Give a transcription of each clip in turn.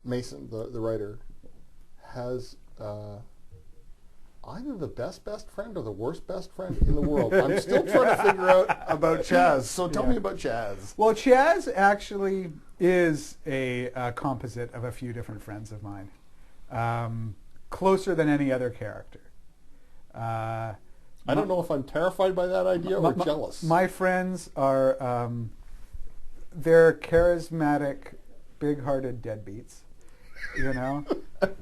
Mason, the writer, has either the best friend or the worst best friend in the world. I'm still trying to figure out about Chaz. So tell me about Chaz. Well, Chaz actually is a composite of a few different friends of mine, closer than any other character. I don't know if I'm terrified by that idea or jealous. My friends are they're charismatic, big-hearted deadbeats, you know,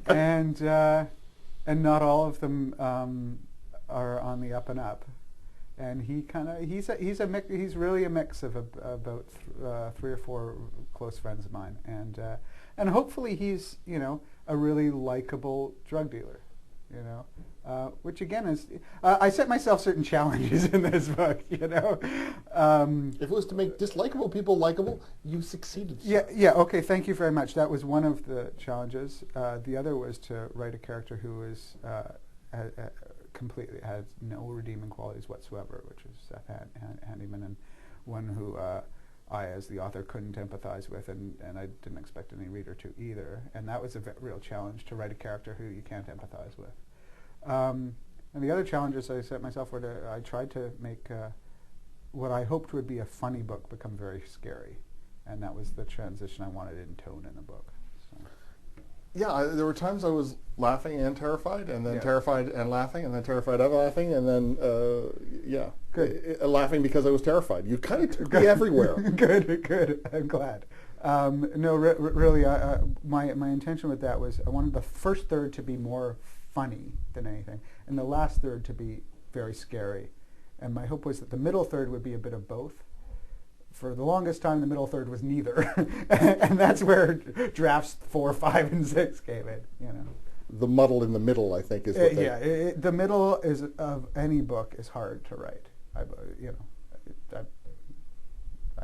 and not all of them are on the up and up. And he's really a mix of about 3 or 4 close friends of mine, and hopefully he's, you know, a really likable drug dealer, you know. Which again is, I set myself certain challenges in this book, you know. If it was to make dislikable people likable, you succeeded. Yeah. Okay. Thank you very much. That was one of the challenges. The other was to write a character who was completely had no redeeming qualities whatsoever, which was Seth Handyman, and one who I, as the author, couldn't empathize with, and I didn't expect any reader to either. And that was a real challenge, to write a character who you can't empathize with. And the other challenges I set myself were I tried to make what I hoped would be a funny book become very scary, and that was the transition I wanted in tone in the book. So. Yeah, there were times I was laughing and terrified, and then terrified and laughing, and then terrified and laughing, and then laughing because I was terrified. You kind of took me everywhere. Good. I'm glad. No, really, my intention with that was I wanted the first third to be more funny than anything, and the last third to be very scary. And my hope was that the middle third would be a bit of both. For the longest time, the middle third was neither, and that's where drafts 4, 5, and 6 came in. You know, the muddle in the middle, I think, is what the middle is of any book is hard to write. I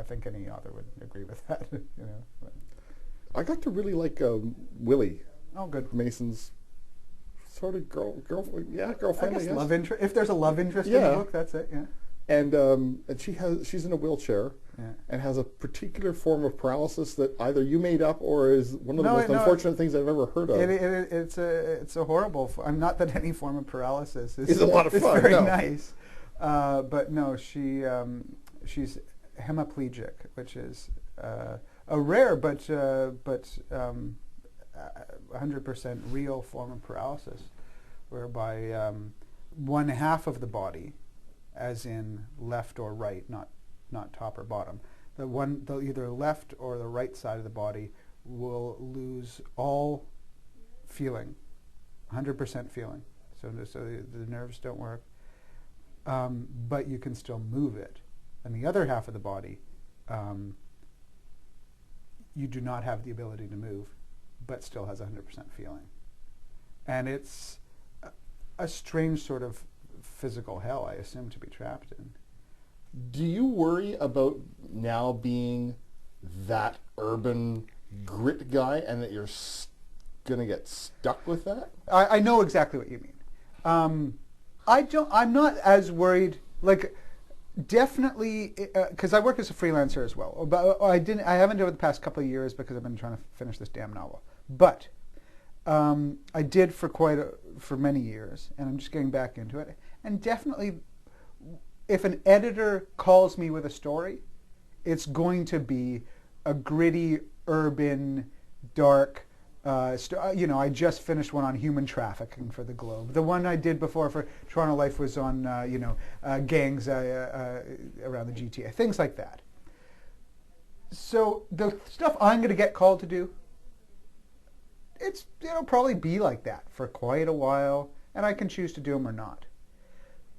think any author would agree with that. You know, but. I got to really like Willie. Oh, good. Mason's sort of girlfriend. I guess love interest. If there's a love interest in the book, that's it. Yeah. And she's in a wheelchair and has a particular form of paralysis that either you made up or is one of the most unfortunate things I've ever heard of. It's a horrible. I'm not that any form of paralysis is a lot of fun. It's very nice, but no, she's hemiplegic, which is a rare but 100% real form of paralysis, whereby one half of the body, as in left or right, not top or bottom, the either left or the right side of the body will lose all feeling, 100% feeling. So the nerves don't work, but you can still move it. And the other half of the body, you do not have the ability to move, but still has 100% feeling. And it's a strange sort of physical hell, I assume, to be trapped in. Do you worry about now being that urban grit guy and that you're going to get stuck with that? I know exactly what you mean. I'm not as worried, like, definitely, because I work as a freelancer as well. But I haven't done it the past couple of years because I've been trying to finish this damn novel. But I did for many years, and I'm just getting back into it. And definitely, if an editor calls me with a story, it's going to be a gritty, urban, dark. I just finished one on human trafficking for the Globe. The one I did before for Toronto Life was on, gangs around the GTA, things like that. So the stuff I'm going to get called to do, it'll probably be like that for quite a while, and I can choose to do them or not.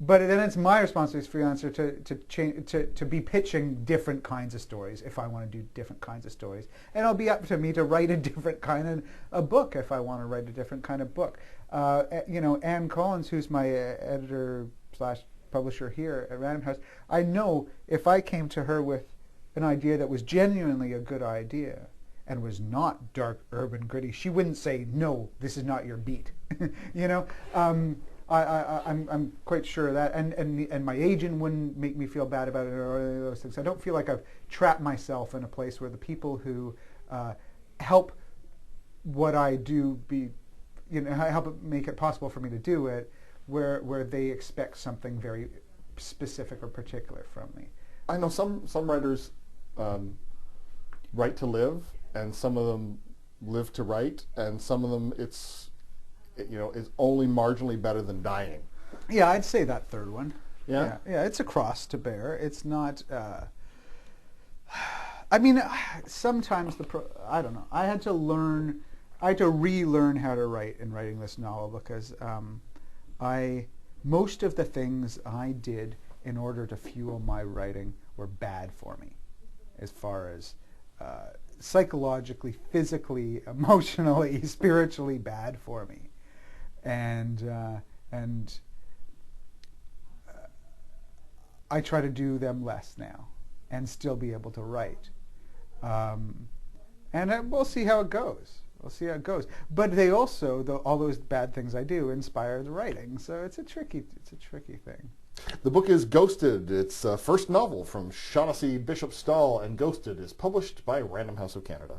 But then it's my responsibility as a freelancer to be pitching different kinds of stories if I want to do different kinds of stories. And it'll be up to me to write a different kind of a book if I want to write a different kind of book. Anne Collins, who's my editor/publisher here at Random House, I know if I came to her with an idea that was genuinely a good idea and was not dark, urban, gritty, she wouldn't say, no, this is not your beat. I'm quite sure of that, and my agent wouldn't make me feel bad about it or any of those things. I don't feel like I've trapped myself in a place where the people who help what I do be, I help it make it possible for me to do it, where they expect something very specific or particular from me. I know some writers write to live, and some of them live to write, and some of them it's only marginally better than dying. Yeah, I'd say that third one. Yeah? Yeah, it's a cross to bear. It's not... I mean, sometimes I don't know. I had to relearn how to write in writing this novel, because most of the things I did in order to fuel my writing were bad for me, as far as psychologically, physically, emotionally, spiritually bad for me, and I try to do them less now, and still be able to write. And we'll see how it goes. We'll see how it goes. But they also, all those bad things I do, inspire the writing. So it's a tricky thing. The book is Ghosted. It's first novel from Shaughnessy Bishop-Stall, and Ghosted is published by Random House of Canada.